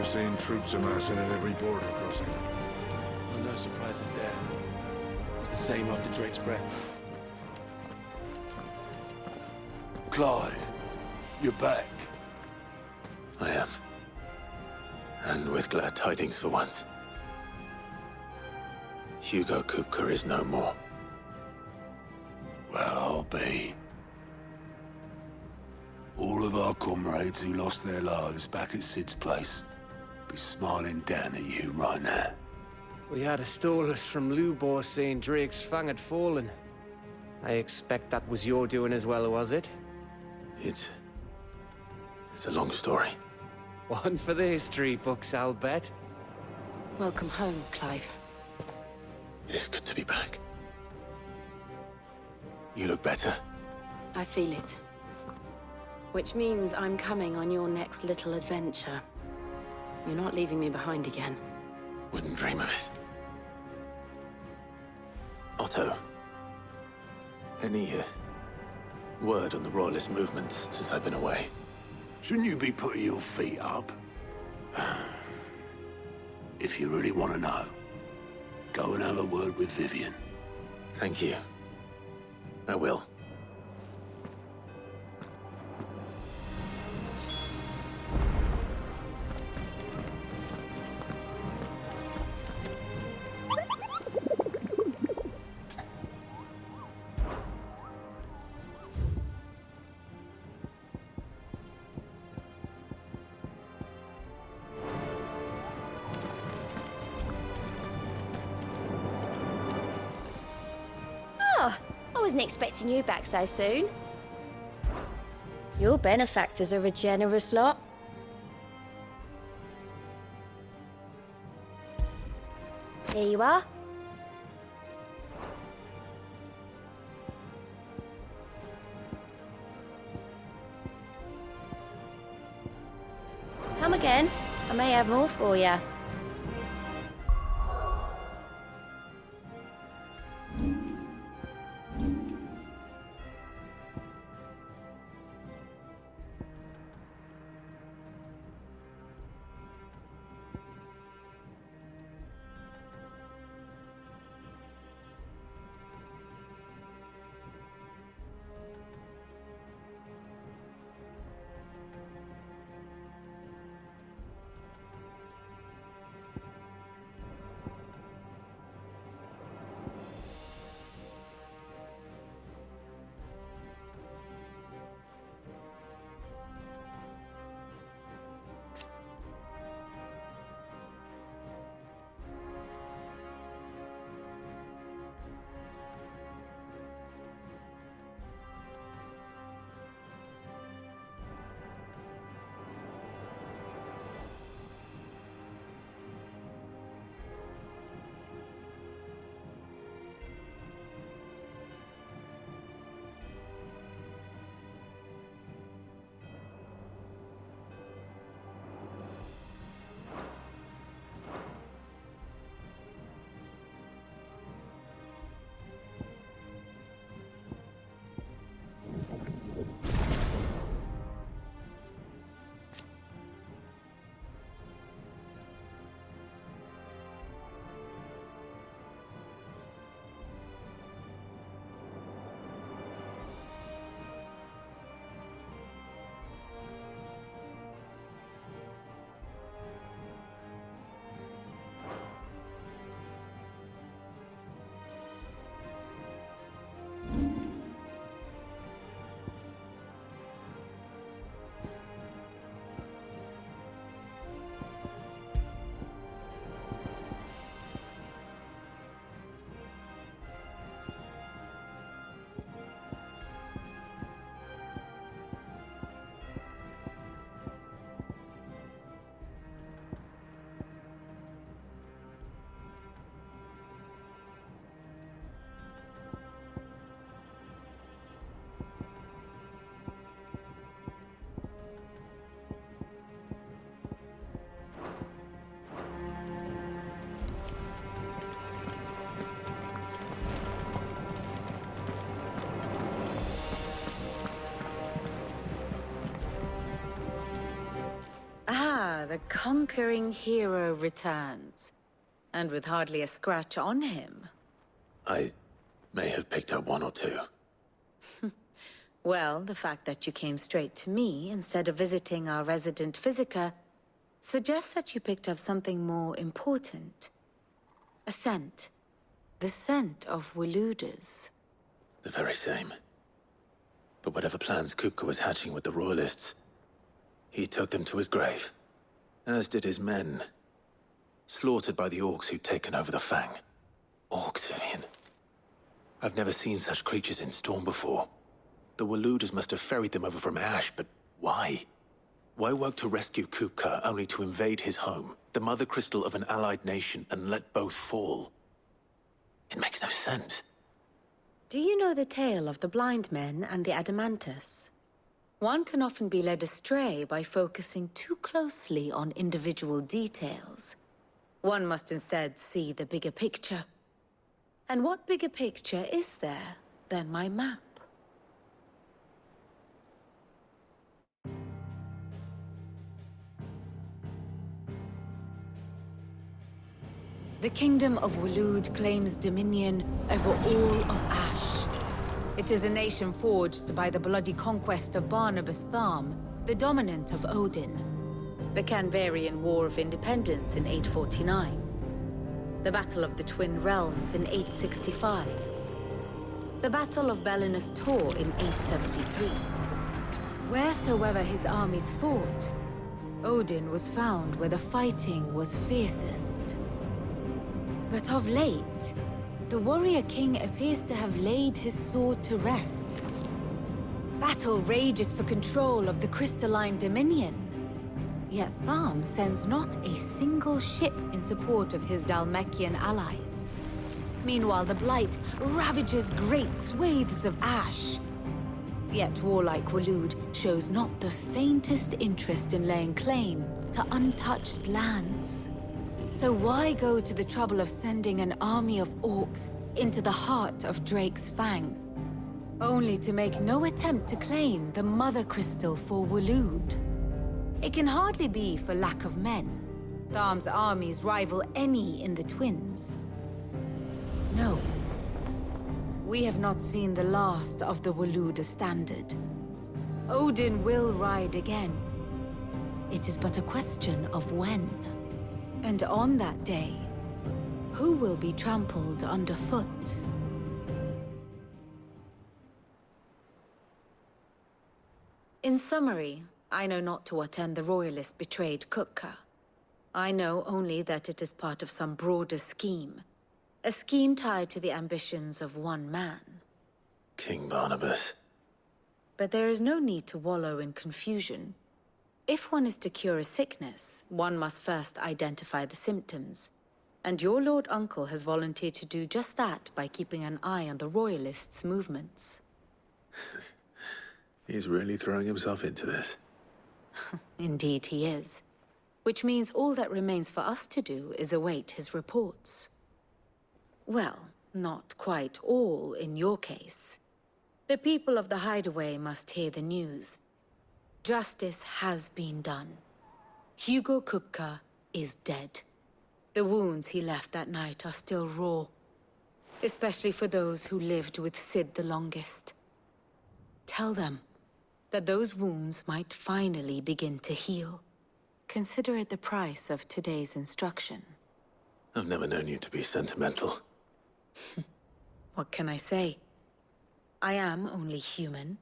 have seen troops amassing at every border crossing. Well, no surprises there. It was the same after Drake's breath. Clive, you're back. I am. And with glad tidings for once. Hugo Kupka is no more. Well, I'll be. All of our comrades who lost their lives back at Sid's place be smiling down at you right now. We had a stolus from Lubor saying Drake's fang had fallen. I expect that was your doing as well, was it? It's a long story. One for the history books, I'll bet. Welcome home, Clive. It's good to be back. You look better. I feel it. Which means I'm coming on your next little adventure. You're not leaving me behind again. Wouldn't dream of it. Otto. Any word on the Royalist movements since I've been away? Shouldn't you be putting your feet up? If you really want to know, go and have a word with Vivian. Thank you. I will. I wasn't expecting you back so soon. Your benefactors are a generous lot. Here you are. Come again. I may have more for you. the conquering hero returns. And with hardly a scratch on him. I may have picked up one or two. Well, the fact that you came straight to me instead of visiting our resident Physica suggests that you picked up something more important. A scent. The scent of Walooders. The very same. But whatever plans Kupka was hatching with the Royalists, he took them to his grave. As did his men. Slaughtered by the orcs who'd taken over the Fang. Orcs, Vivian. I've never seen such creatures in Storm before. The Walooders must have ferried them over from Ash, but why? Why work to rescue Kupka only to invade his home, the mother crystal of an allied nation, and let both fall? It makes no sense. Do you know the tale of the blind men and the Adamantus? One can often be led astray by focusing too closely on individual details. One must instead see the bigger picture. And what bigger picture is there than my map? The Kingdom of Walood claims dominion over all of Ash. It is a nation forged by the bloody conquest of Barnabas Tharm, the dominant of Odin. The Canvarian War of Independence in 849. The Battle of the Twin Realms in 865. The Battle of Belinus Tor in 873. Wheresoever his armies fought, Odin was found where the fighting was fiercest. But of late, the warrior king appears to have laid his sword to rest. Battle rages for control of the crystalline dominion. Yet Tharm sends not a single ship in support of his Dhalmekian allies. Meanwhile, the Blight ravages great swathes of Ash. Yet warlike Walood shows not the faintest interest in laying claim to untouched lands. So why go to the trouble of sending an army of orcs into the heart of Drake's Fang, only to make no attempt to claim the Mother Crystal for Walood? It can hardly be for lack of men. Tharm's armies rival any in the Twins. No. We have not seen the last of the Walooder standard. Odin will ride again. It is but a question of when. And on that day, who will be trampled underfoot? In summary, I know not to what end the Royalists betrayed Kupka. I know only that it is part of some broader scheme. A scheme tied to the ambitions of one man. King Barnabas. But there is no need to wallow in confusion. If one is to cure a sickness, one must first identify the symptoms. And your Lord Uncle has volunteered to do just that by keeping an eye on the Royalists' movements. He's really throwing himself into this. Indeed he is. Which means all that remains for us to do is await his reports. Well, not quite all in your case. The people of the Hideaway must hear the news. Justice has been done. Hugo Kupka is dead. The wounds he left that night are still raw. Especially for those who lived with Sid the longest. Tell them that those wounds might finally begin to heal. Consider it the price of today's instruction. I've never known you to be sentimental. What can I say? I am only human.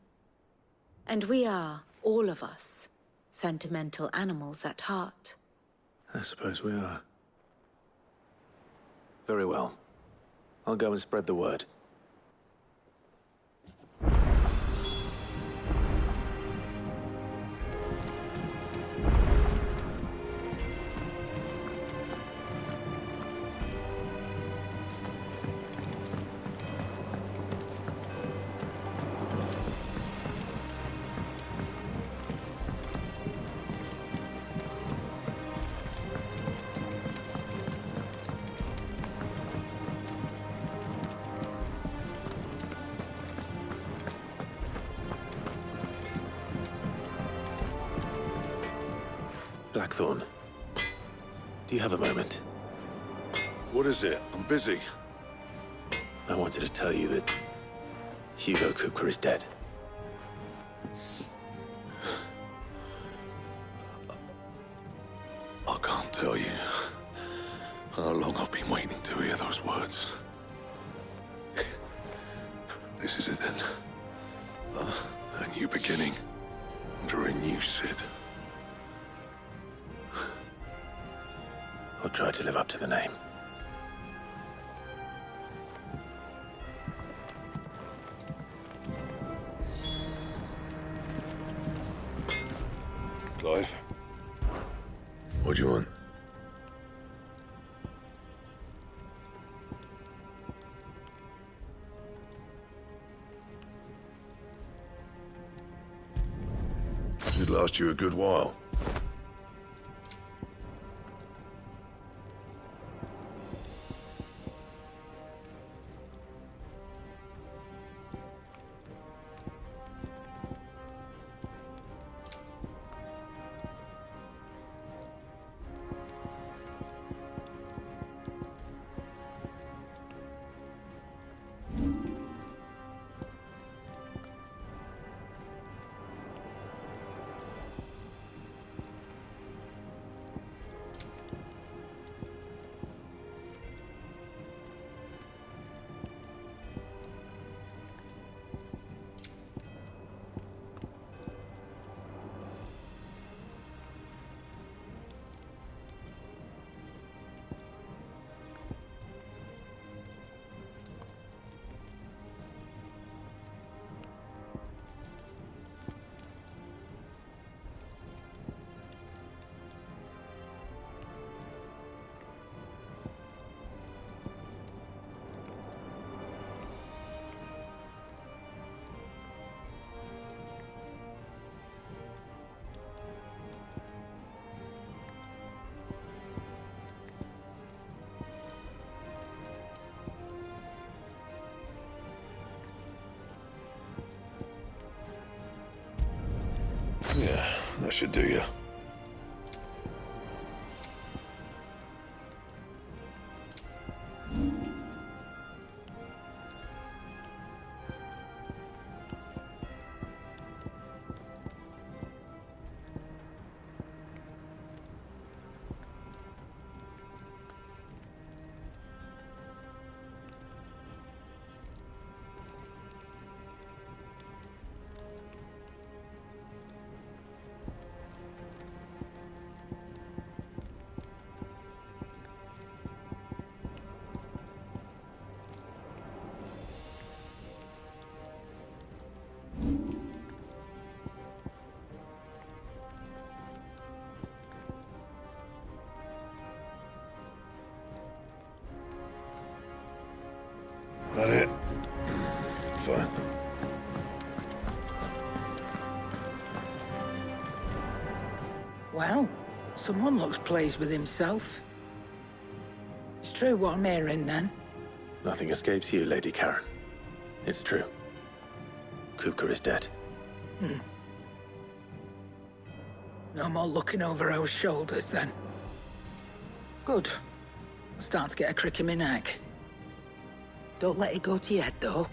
And we are, all of us, sentimental animals at heart. I suppose we are. Very well. I'll go and spread the word. Blackthorn, do you have a moment? What is it? I'm busy. I wanted to tell you that Hugo Kupka is dead. I can't tell you how long I've been waiting to hear those words. This is it then. A new beginning under a new Sid. I'll try to live up to the name. Clive? What do you want? Should last you a good while. Yeah, that should do you. That it? Fine. Well, someone looks pleased with himself. It's true what I'm hearing, then. Nothing escapes you, Lady Karen. It's true. Kupka is dead. No more looking over our shoulders, then. Good. I'm starting to get a crick in my neck. Don't let it go to your head, though.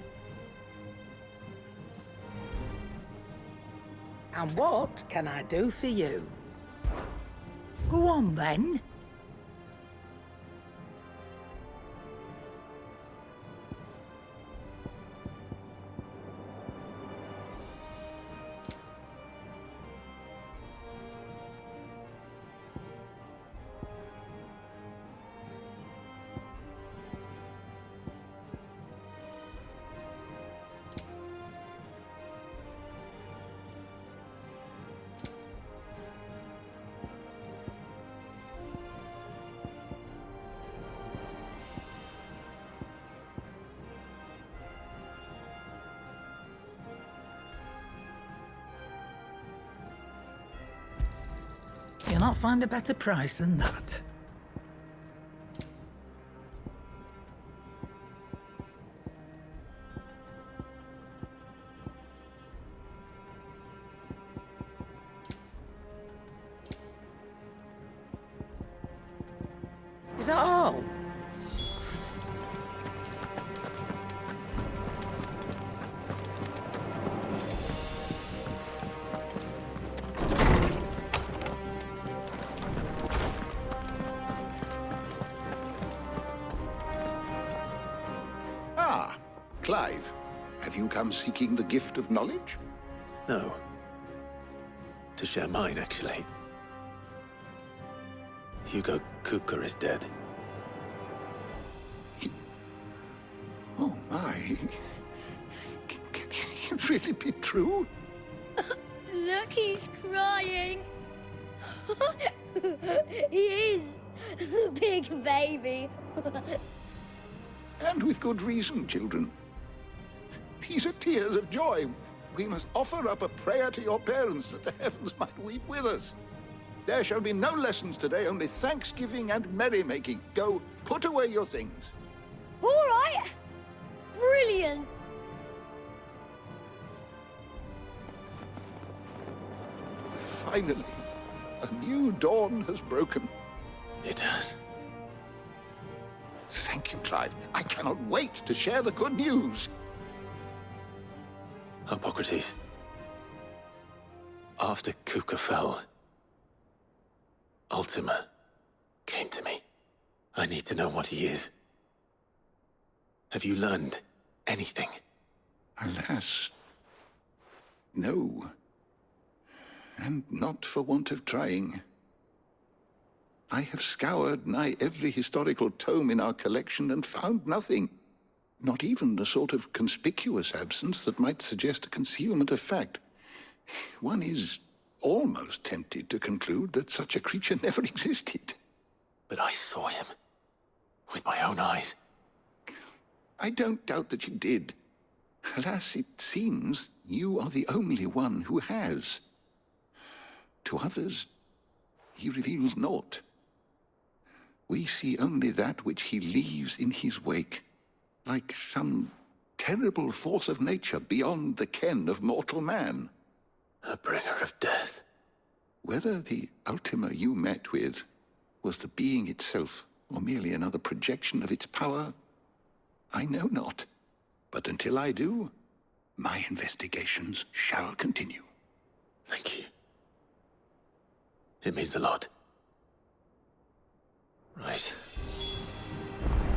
And what can I do for you? Go on, then. You'll not find a better price than that. Is that all? Ah, Clive. Have you come seeking the gift of knowledge? No. To share mine, actually. Hugo Kupka is dead. Oh, my. Can it really be true? Look, he's crying. He is. The big baby. And with good reason, children. These are tears of joy. We must offer up a prayer to your parents that the heavens might weep with us. There shall be no lessons today, only thanksgiving and merrymaking. Go, put away your things. All right. Brilliant. Finally, a new dawn has broken. It has. Thank you, Clive. I cannot wait to share the good news. Hippocrates. After Kupka fell, Ultima came to me. I need to know what he is. Have you learned anything? Alas, no. And not for want of trying. I have scoured nigh every historical tome in our collection and found nothing. Not even the sort of conspicuous absence that might suggest a concealment of fact. One is almost tempted to conclude that such a creature never existed. But I saw him. With my own eyes. I don't doubt that you did. Alas, it seems you are the only one who has. To others, he reveals naught. We see only that which he leaves in his wake, like some terrible force of nature beyond the ken of mortal man. A bringer of death. Whether the Ultima you met with was the being itself, or merely another projection of its power, I know not. But until I do, my investigations shall continue. Thank you. It means a lot. Right.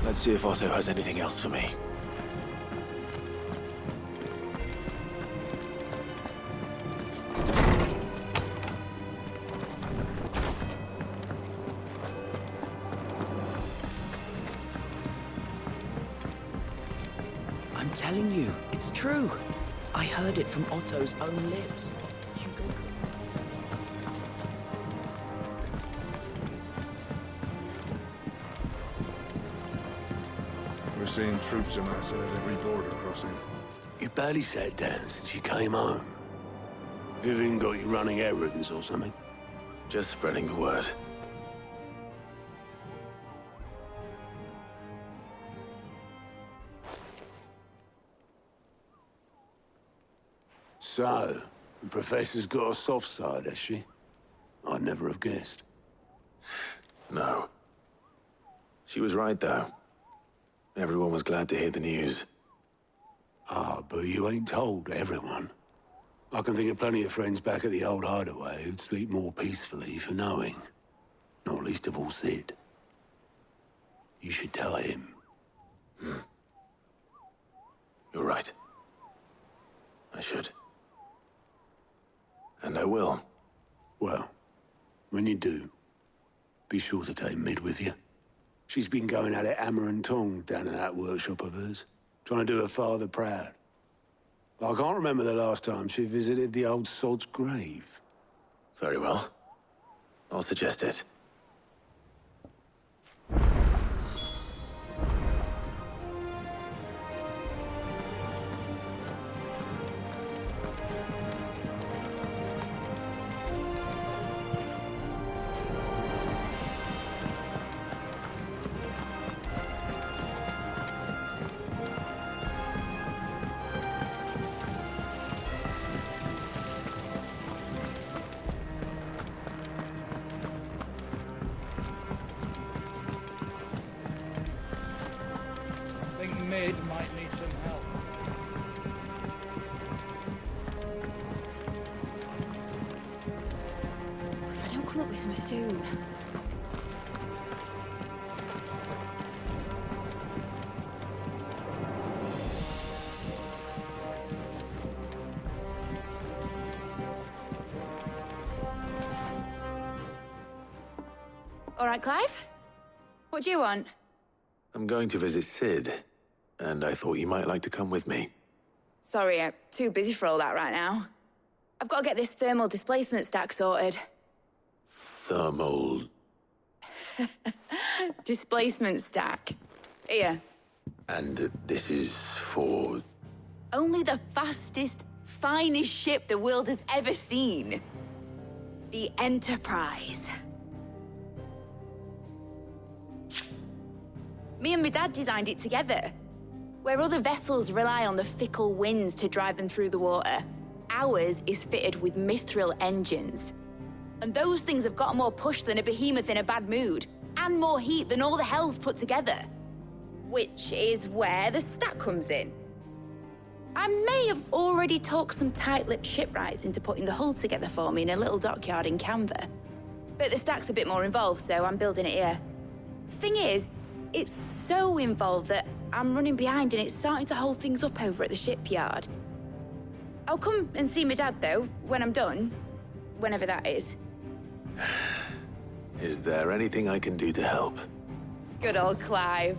Let's see if Otto has anything else for me. I'm telling you, it's true. I heard it from Otto's own lips. Hugo could... We're seeing troops amassing at every border crossing. You barely sat down since you came home. Vivian got you running errands or something? Just spreading the word. So, the Professor's got a soft side, has she? I'd never have guessed. No. She was right, though. Everyone was glad to hear the news. Ah, but you ain't told everyone. I can think of plenty of friends back at the old hideaway who'd sleep more peacefully for knowing. Not least of all Sid. You should tell him. You're right. I should. And I will. Well, when you do, be sure to take Mid with you. She's been going at it hammer and tong down in that workshop of hers, trying to do her father proud. I can't remember the last time she visited the old sod's grave. Very well. I'll suggest it. Mid might need some help. If I don't come up with something soon. All right, Clive? What do you want? I'm going to visit Sid, and I thought you might like to come with me. Sorry, I'm too busy for all that right now. I've got to get this thermal displacement stack sorted. Thermal... Displacement stack. Here. And this is for... Only the fastest, finest ship the world has ever seen. The Enterprise. Me and my dad designed it together. Where other vessels rely on the fickle winds to drive them through the water, ours is fitted with mithril engines. And those things have got more push than a behemoth in a bad mood, and more heat than all the hells put together. Which is where the stack comes in. I may have already talked some tight-lipped shipwrights into putting the hull together for me in a little dockyard in Canva. But the stack's a bit more involved, so I'm building it here. Thing is, it's so involved that I'm running behind and it's starting to hold things up over at the shipyard. I'll come and see my dad, though, when I'm done. Whenever that is. Is there anything I can do to help? Good old Clive.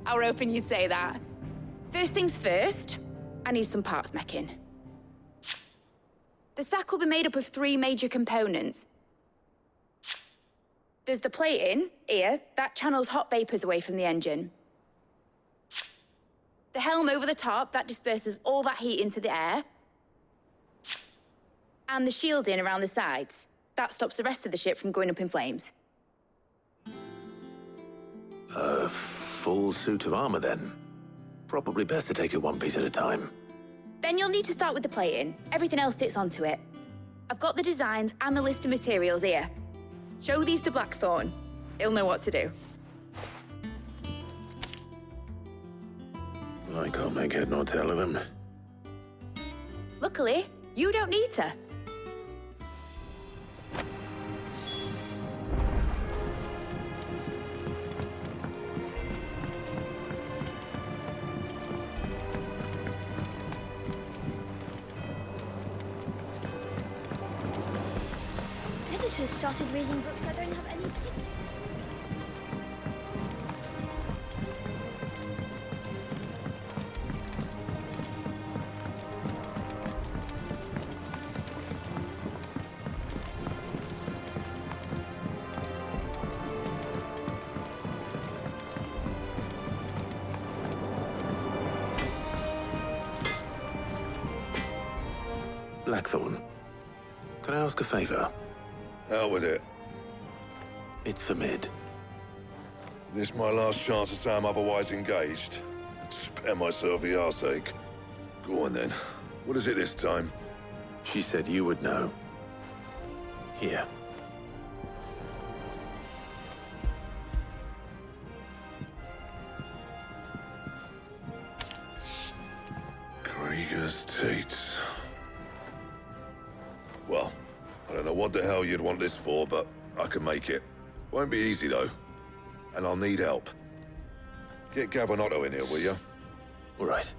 I were hoping you'd say that. First things first, I need some parts making. The stack will be made up of 3 major components. There's the plating, here, that channels hot vapors away from the engine. The helm over the top, that disperses all that heat into the air. And the shielding around the sides. That stops the rest of the ship from going up in flames. A full suit of armor, then? Probably best to take it one piece at a time. Then you'll need to start with the plating. Everything else fits onto it. I've got the designs and the list of materials here. Show these to Blackthorn. He'll know what to do. I can't make head nor tail of them. Luckily, you don't need to. Editors started reading books that don't have any pictures. Blackthorn, can I ask a favor? Out with it. It's for Mid. This my last chance to say I'm otherwise engaged. Spare myself the arseache. Go on then. What is it this time? She said you would know. Here. Krieger's Tates. Well, I don't know what the hell you'd want this for, but I can make it. Won't be easy, though. And I'll need help. Get Gavin-Otto in here, will you? All right.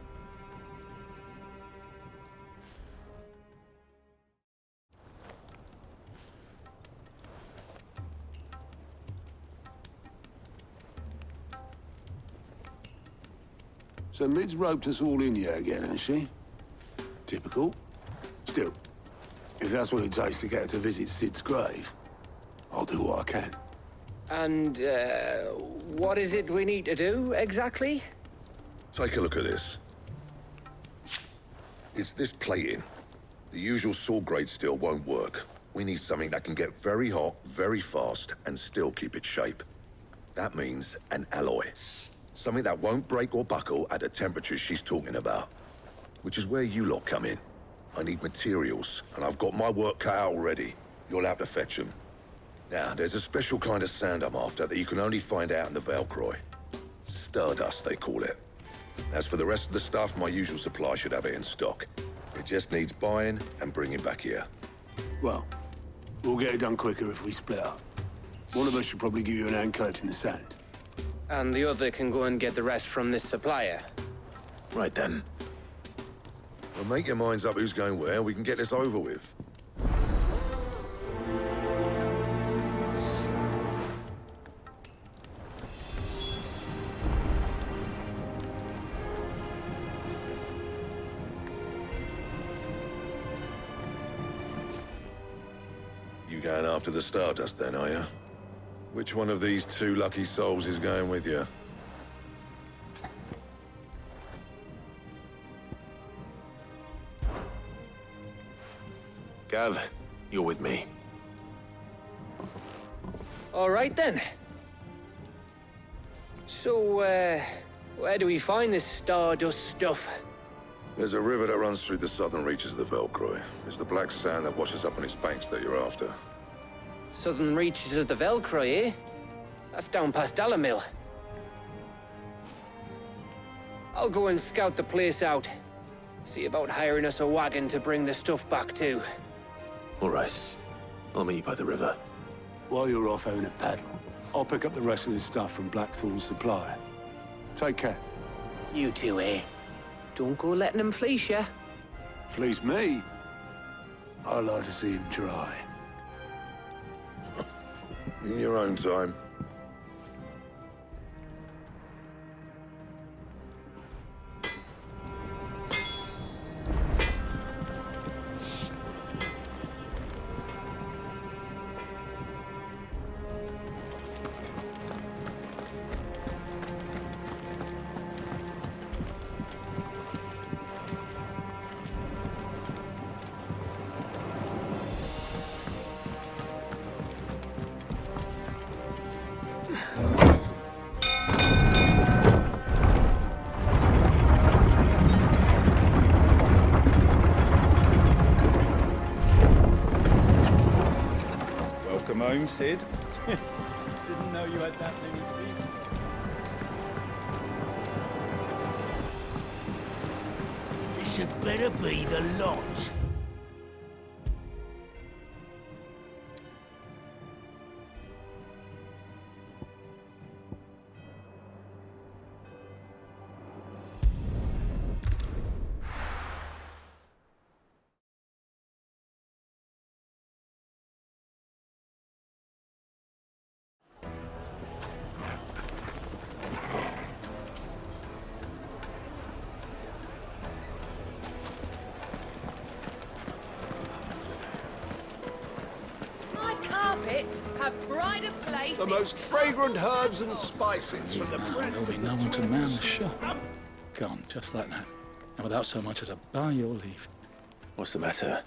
So Mid's roped us all in here again, has she? Typical. Still, if that's what it takes to get her to visit Sid's grave, I'll do what I can. And, what is it we need to do, exactly? Take a look at this. It's this plating. The usual sword-grade steel won't work. We need something that can get very hot, very fast, and still keep its shape. That means an alloy. Something that won't break or buckle at the temperatures she's talking about. Which is where you lot come in. I need materials, and I've got my work cut out already. You'll have to fetch them. Now, there's a special kind of sand I'm after that you can only find out in the Valcroy. Stardust, they call it. As for the rest of the stuff, my usual supply should have it in stock. It just needs buying and bringing back here. Well, we'll get it done quicker if we split up. One of us should probably give you an hand collecting the sand. And the other can go and get the rest from this supplier. Right then. Well, make your minds up who's going where. We can get this over with. You going after the Stardust then, are you? Which one of these two lucky souls is going with you? Gav, you're with me. All right, then. So, where do we find this Stardust stuff? There's a river that runs through the southern reaches of the Velcroy. It's the black sand that washes up on its banks that you're after. Southern reaches of the Velcroy, eh? That's down past Dalamil. I'll go and scout the place out. See about hiring us a wagon to bring the stuff back to. All right. I'll meet you by the river. While you're off having a paddle, I'll pick up the rest of the stuff from Blackthorn's supplier. Take care. You two, eh? Don't go letting them fleece ya. Fleece me? I'd like to see him try. In your own time. Welcome home, Sid. Didn't know you had that many teeth. This had better be the lot. Have pride of place. The most fragrant herbs and spices from the There'll be no one to man the shop. Gone, just like that. And without so much as a by your leave. What's the matter?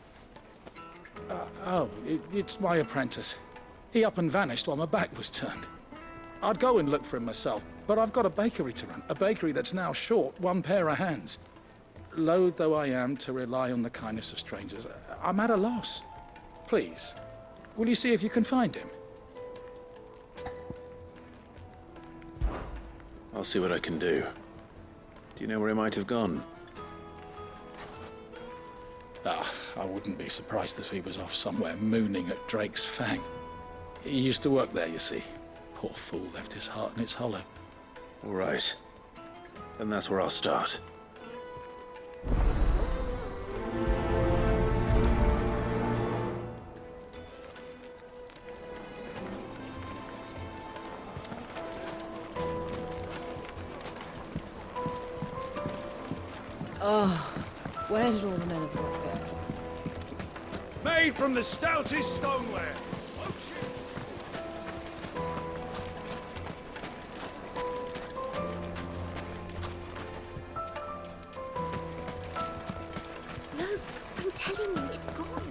It's my apprentice. He up and vanished while my back was turned. I'd go and look for him myself, but I've got a bakery to run. A bakery that's now short one pair of hands. Loath though I am to rely on the kindness of strangers, I'm at a loss. Please, will you see if you can find him? I'll see what I can do. Do you know where he might have gone? I wouldn't be surprised if he was off somewhere mooning at Drake's Fang. He used to work there, you see. Poor fool left his heart in its hollow. All right. Then that's where I'll start. Oh, where did all the men of the rock go? Made from the stoutest stoneware. No, I'm telling you, it's gone.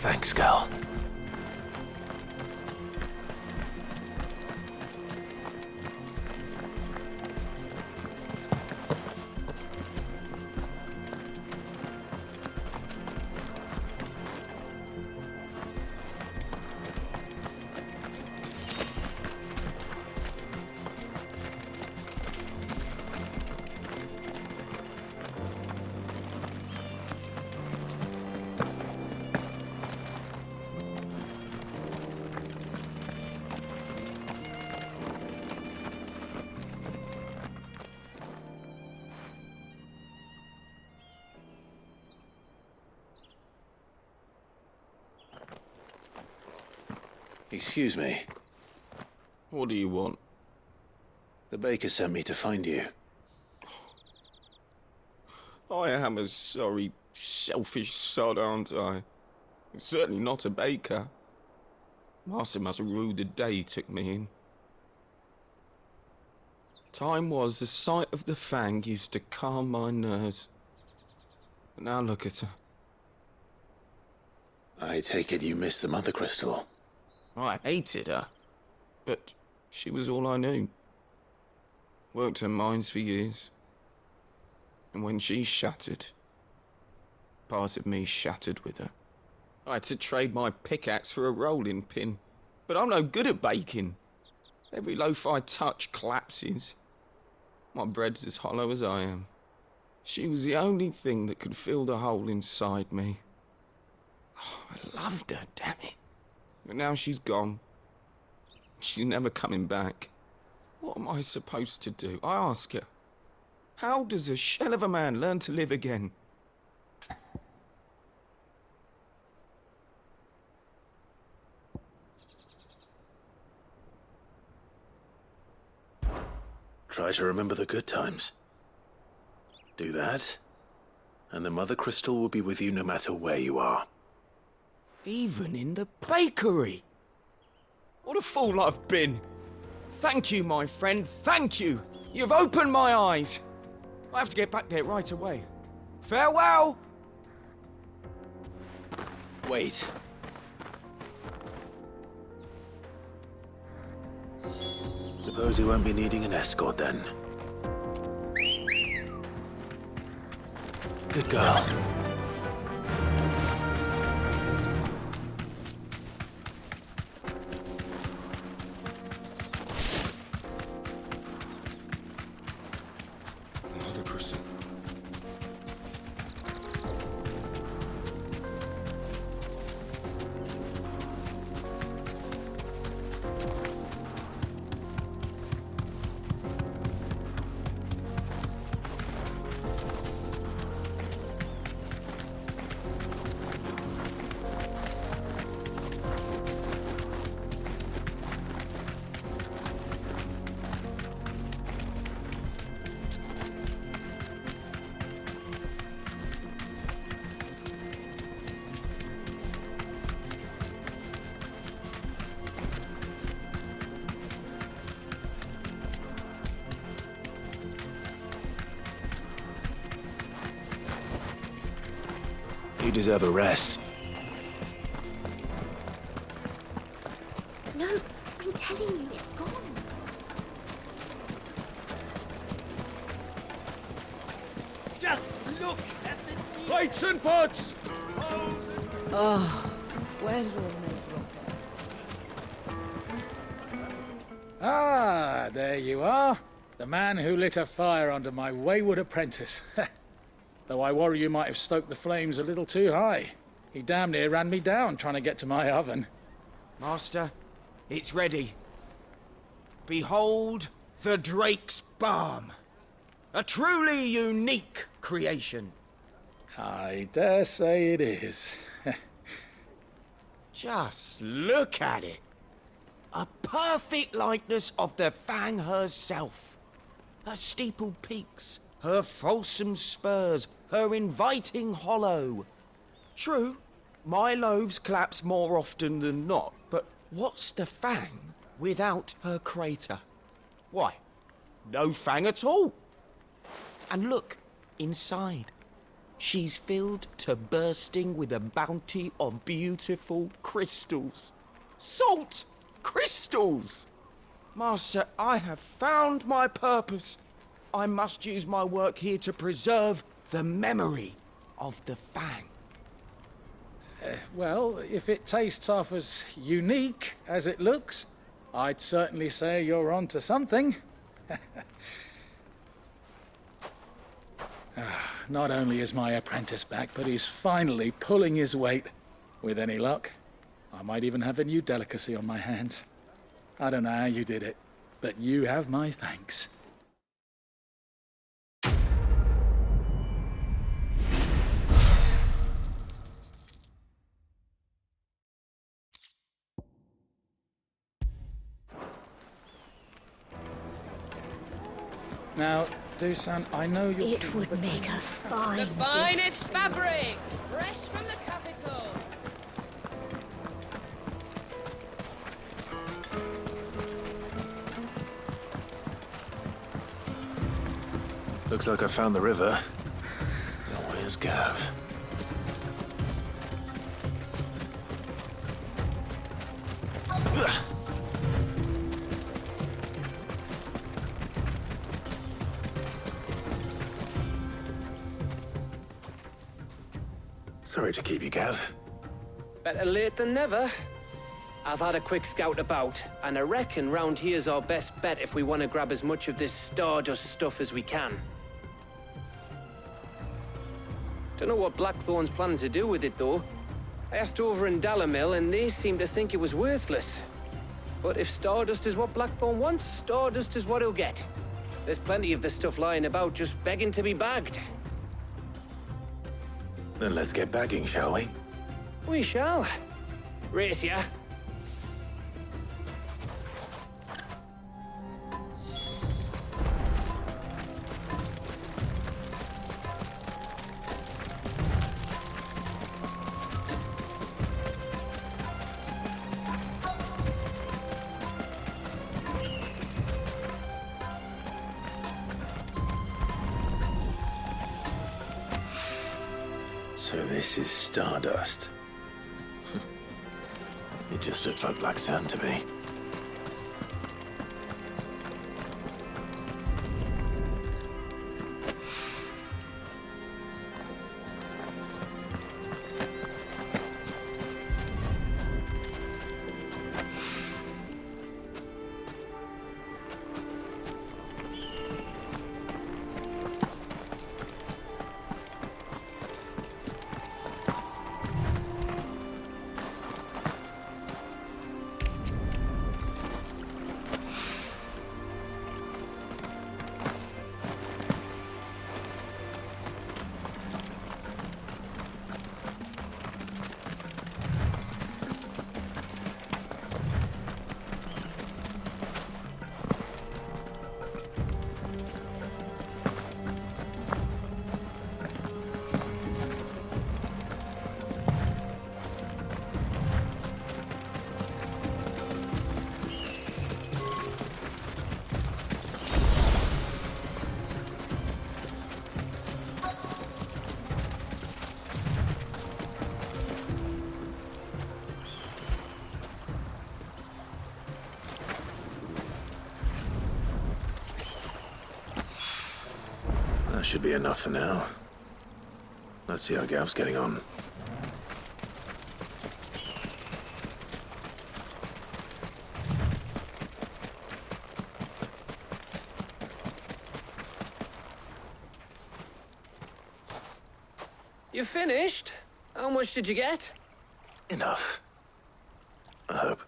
Thanks, girl. Excuse me. What do you want? The baker sent me to find you. I am a sorry, selfish sod, aren't I? I'm certainly not a baker. Master must have ruled the day he took me in. Time was the sight of the fang used to calm my nerves. But now look at her. I take it you missed the Mother Crystal. I hated her, but she was all I knew. Worked her mines for years. And when she shattered, part of me shattered with her. I had to trade my pickaxe for a rolling pin, but I'm no good at baking. Every loaf I touch collapses. My bread's as hollow as I am. She was the only thing that could fill the hole inside me. Oh, I loved her, damn it. But now she's gone. She's never coming back. What am I supposed to do? I ask her. How does a shell of a man learn to live again? Try to remember the good times. Do that, and the Mother Crystal will be with you no matter where you are. Even in the bakery. What a fool I've been. Thank you, my friend, thank you. You've opened my eyes. I have to get back there right away. Farewell! Wait. Suppose you won't be needing an escort then. Good girl. Mother Crystal. You deserve a rest. No, I'm telling you, it's gone. Just look at the... Plates and pots! Oh, where did all the men drop Ah, there you are. The man who lit a fire under my wayward apprentice. Though I worry you might have stoked the flames a little too high. He damn near ran me down trying to get to my oven. Master, it's ready. Behold the Drake's Balm. A truly unique creation. I dare say it is. Just look at it. A perfect likeness of the Fang herself. Her steepled peaks, her fulsome spurs, her inviting hollow. True, my loaves collapse more often than not, but what's the Fang without her crater? Why, no Fang at all. And look, inside. She's filled to bursting with a bounty of beautiful crystals. Salt crystals! Master, I have found my purpose. I must use my work here to preserve the memory of the Fang. Well, if it tastes half as unique as it looks, I'd certainly say you're onto something. Not only is my apprentice back, but he's finally pulling his weight. With any luck, I might even have a new delicacy on my hands. I don't know how you did it, but you have my thanks. Now, Dusan, I know you're... It would make a fine The finest fabrics, fresh from the capital. Looks like I found the river. Now where's Gav? Sorry to keep you, Gav. Better late than never. I've had a quick scout about, and I reckon round here's our best bet if we want to grab as much of this Stardust stuff as we can. Don't know what Blackthorn's planning to do with it, though. I asked over in Dalamil, and they seem to think it was worthless. But if Stardust is what Blackthorn wants, Stardust is what he'll get. There's plenty of this stuff lying about, just begging to be bagged. Then let's get bagging, shall we? We shall. Race ya. So this is Stardust. It just looks like black sand to me. That should be enough for now. Let's see how Gav's getting on. You finished? How much did you get? Enough. I hope.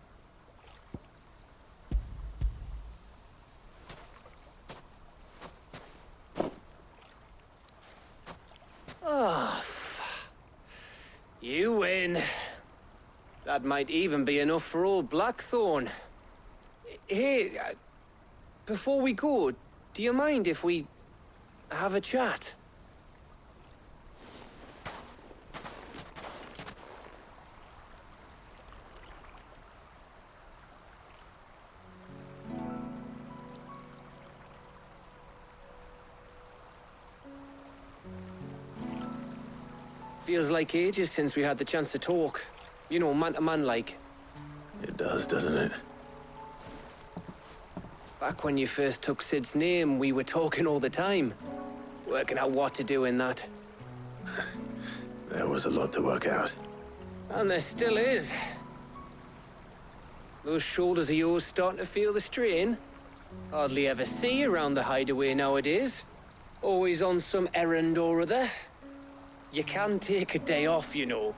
Oh, you win. That might even be enough for old Blackthorn. Hey, before we go, do you mind if we have a chat? Feels like ages since we had the chance to talk. You know, man to man like. It does, doesn't it? Back when you first took Sid's name, we were talking all the time. Working out what to do in that. There was a lot to work out. And there still is. Those shoulders of yours starting to feel the strain? Hardly ever see you around the hideaway nowadays. Always on some errand or other. You can take a day off, you know.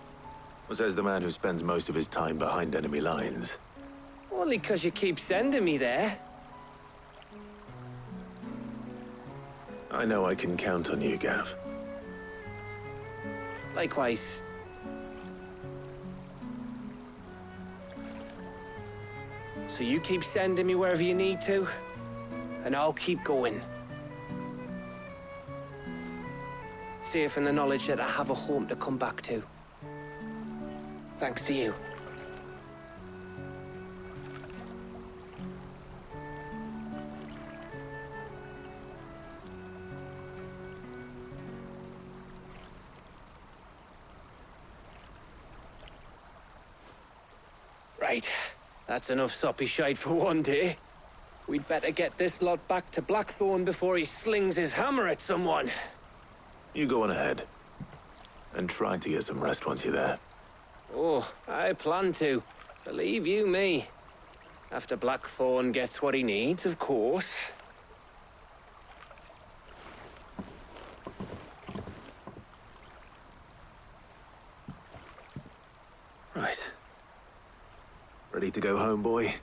Says the man who spends most of his time behind enemy lines. Only 'cause you keep sending me there. I know I can count on you, Gav. Likewise. So you keep sending me wherever you need to, and I'll keep going. Safe in the knowledge that I have a home to come back to. Thanks to you. Right. That's enough soppy shite for one day. We'd better get this lot back to Blackthorn before he slings his hammer at someone. You go on ahead. And try to get some rest once you're there. Oh, I plan to. Believe you me. After Blackthorn gets what he needs, of course. Right. Ready to go home, boy?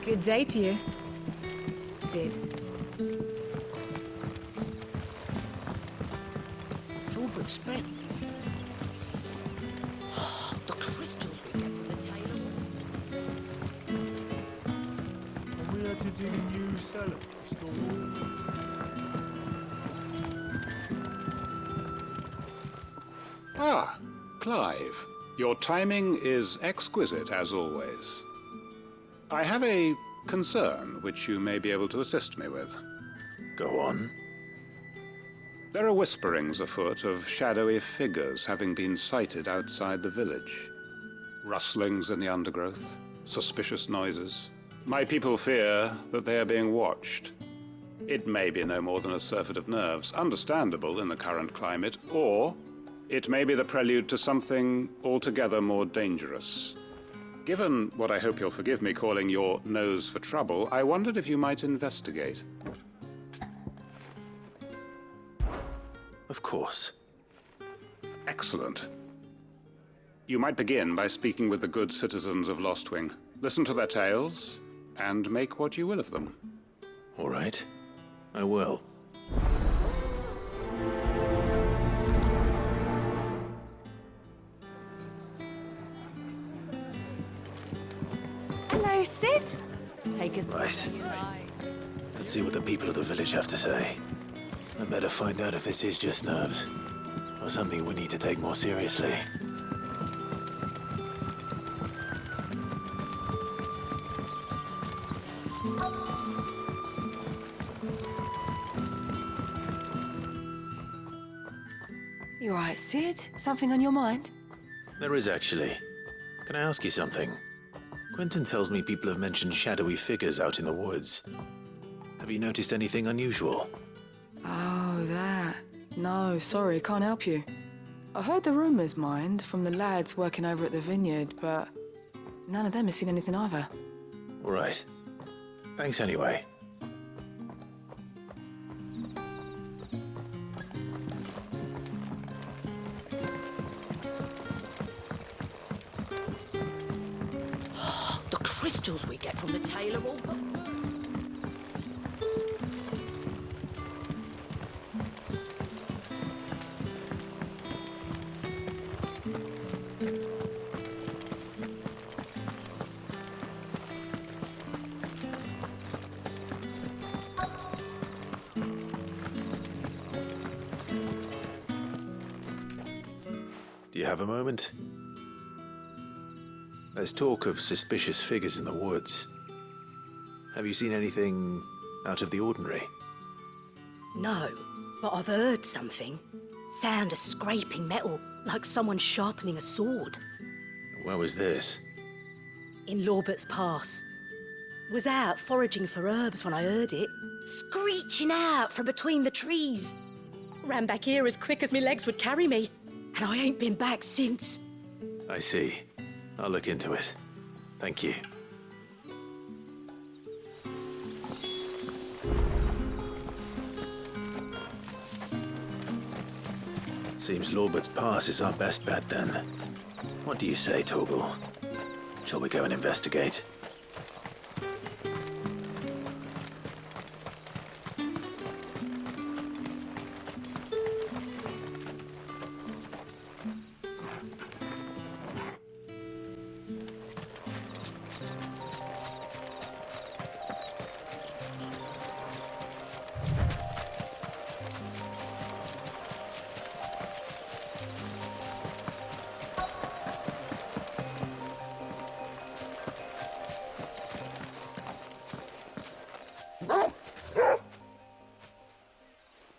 Good day to you, Sid. It's all but spent. The crystals we get from the tailor. And we had to dig a new cellar to store water. Ah, Clive. Your timing is exquisite, as always. I have a concern which you may be able to assist me with. Go on. There are whisperings afoot of shadowy figures having been sighted outside the village. Rustlings in the undergrowth, suspicious noises. My people fear that they are being watched. It may be no more than a surfeit of nerves, understandable in the current climate, or it may be the prelude to something altogether more dangerous. Given what I hope you'll forgive me calling your nose for trouble, I wondered if you might investigate. Of course. Excellent. You might begin by speaking with the good citizens of Lostwing. Listen to their tales, and make what you will of them. All right. I will. Hello, Sid. Take us. Right. Let's see what the people of the village have to say. I better find out if this is just nerves, or something we need to take more seriously. You all right, Sid? Something on your mind? There is actually. Can I ask you something? Quentin tells me people have mentioned shadowy figures out in the woods. Have you noticed anything unusual? Oh, that. No, sorry, can't help you. I heard the rumours, mind, from the lads working over at the vineyard, but none of them has seen anything either. All right. Thanks anyway. crystals we get from the tailor all but... Do you have a moment? There's talk of suspicious figures in the woods. Have you seen anything out of the ordinary? No, but I've heard something. Sound of scraping metal, like someone sharpening a sword. Where was this? In Lorbert's Pass. Was out foraging for herbs when I heard it, screeching out from between the trees. Ran back here as quick as my legs would carry me, and I ain't been back since. I see. I'll look into it. Thank you. Seems Lorbert's Pass is our best bet then. What do you say, Torgal? Shall we go and investigate?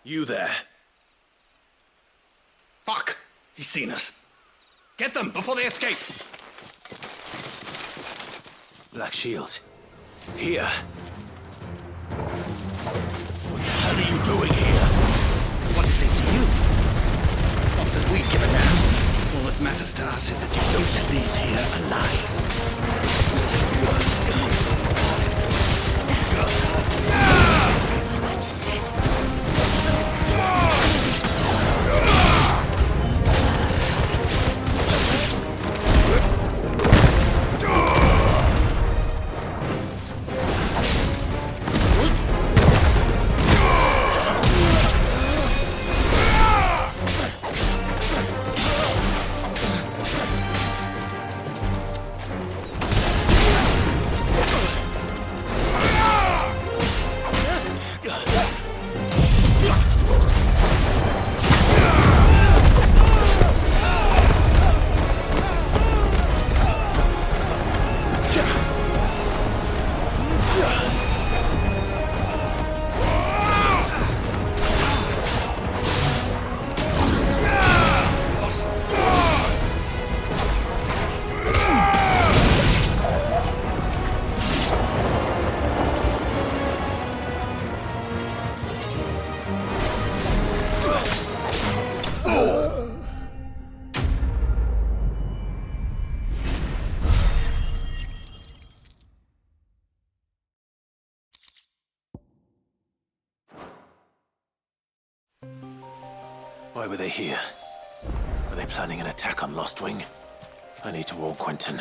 You there. Fuck! He's seen us. Get them before they escape! Black Shields. Here. What the hell are you doing here? What is it to you? Not that we give a damn. All that matters to us is that you don't leave here alive. Why were they here? Were they planning an attack on Lostwing? I need to warn Quentin.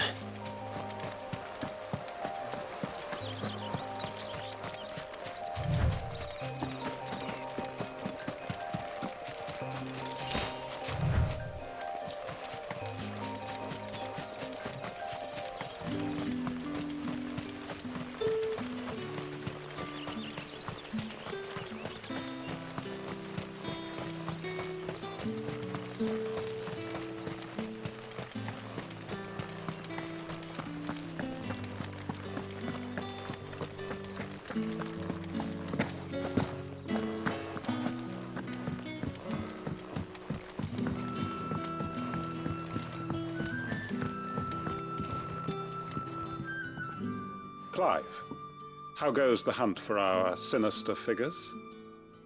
Clive, how goes the hunt for our sinister figures?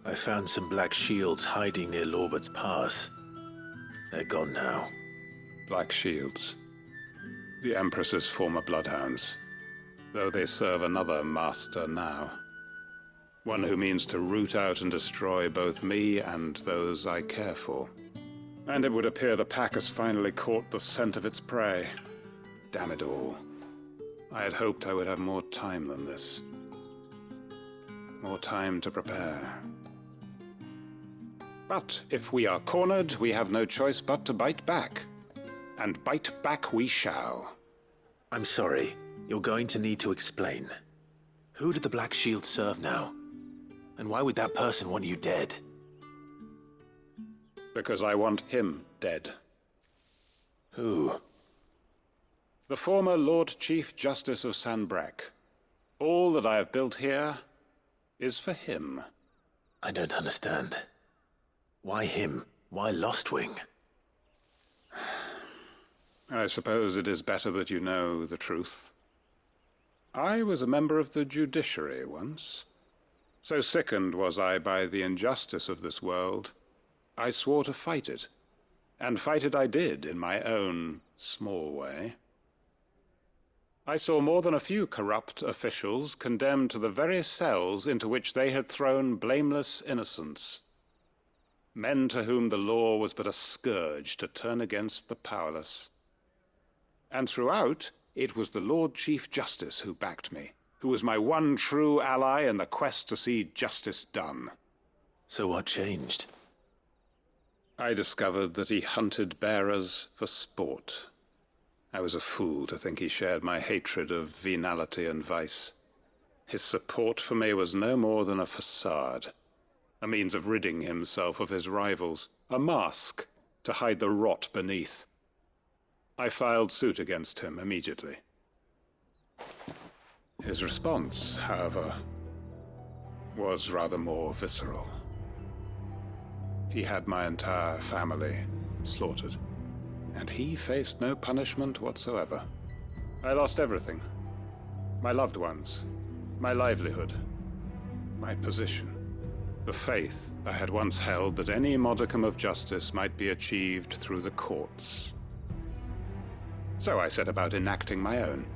I found some black shields hiding near Lorbert's Pass. They're gone now. Black shields. The Empress's former bloodhounds, though they serve another master now. One who means to root out and destroy both me and those I care for. And it would appear the pack has finally caught the scent of its prey. Damn it all. I had hoped I would have more time than this. More time to prepare. But if we are cornered, we have no choice but to bite back. And bite back we shall. I'm sorry. You're going to need to explain. Who did the Black Shield serve now? And why would that person want you dead? Because I want him dead. Who? The former Lord Chief Justice of Sanbreque. All that I have built here is for him. I don't understand. Why him? Why Lostwing? I suppose it is better that you know the truth. I was a member of the judiciary once. So sickened was I by the injustice of this world, I swore to fight it. And fight it I did, in my own small way. I saw more than a few corrupt officials condemned to the very cells into which they had thrown blameless innocents. Men to whom the law was but a scourge to turn against the powerless. And throughout, it was the Lord Chief Justice who backed me, who was my one true ally in the quest to see justice done. So what changed? I discovered that he hunted bearers for sport. I was a fool to think he shared my hatred of venality and vice. His support for me was no more than a facade, a means of ridding himself of his rivals, a mask to hide the rot beneath. I filed suit against him immediately. His response, however, was rather more visceral. He had my entire family slaughtered, and he faced no punishment whatsoever. I lost everything. My loved ones, my livelihood, my position, the faith I had once held that any modicum of justice might be achieved through the courts. So I set about enacting my own.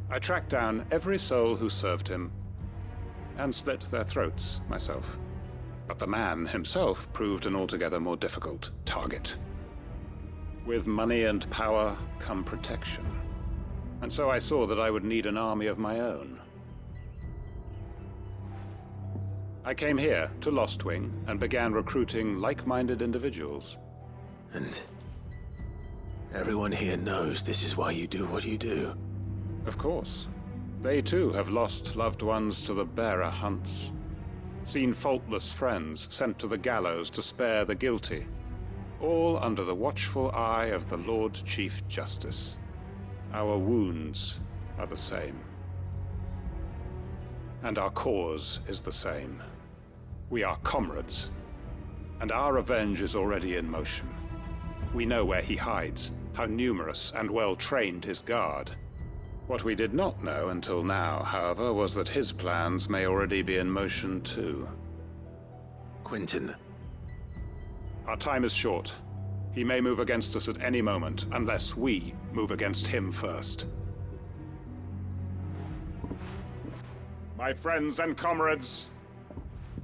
I tracked down every soul who served him, and slit their throats myself. But the man himself proved an altogether more difficult target. With money and power come protection. And so I saw that I would need an army of my own. I came here to Lostwing and began recruiting like-minded individuals. And everyone here knows this is why you do what you do. Of course. They too have lost loved ones to the bearer hunts. Seen faultless friends sent to the gallows to spare the guilty. All under the watchful eye of the Lord Chief Justice. Our wounds are the same. And our cause is the same. We are comrades. And our revenge is already in motion. We know where he hides, how numerous and well-trained his guard. What we did not know until now, however, was that his plans may already be in motion too. Quentin. Our time is short. He may move against us at any moment, unless we move against him first. My friends and comrades,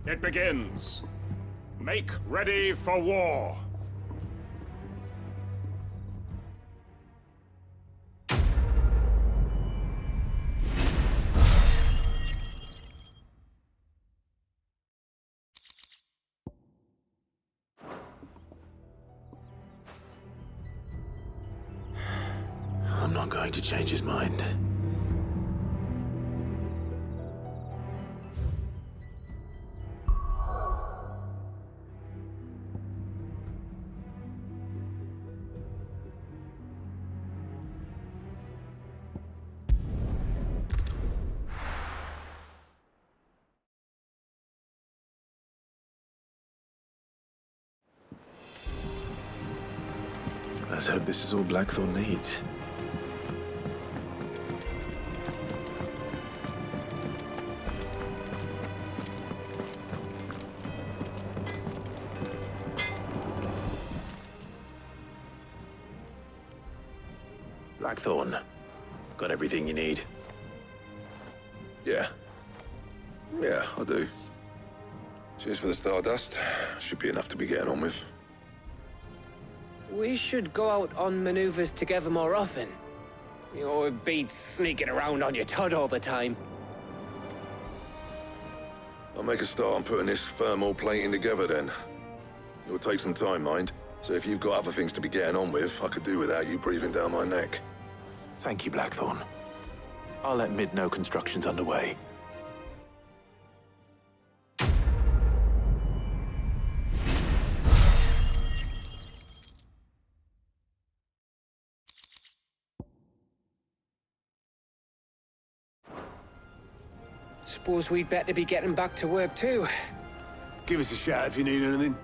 it begins. Make ready for war. I'm not going to change his mind. Let's hope this is all Blackthorn needs. Blackthorn, got everything you need? Yeah. Yeah, I do. Cheers for the Stardust. Should be enough to be getting on with. We should go out on maneuvers together more often. It beats sneaking around on your tud all the time. I'll make a start on putting this thermal plating together then. It'll take some time, mind. So if you've got other things to be getting on with, I could do without you breathing down my neck. Thank you, Blackthorn. I'll let Mid know construction's underway. Suppose we'd better be getting back to work too. Give us a shout if you need anything.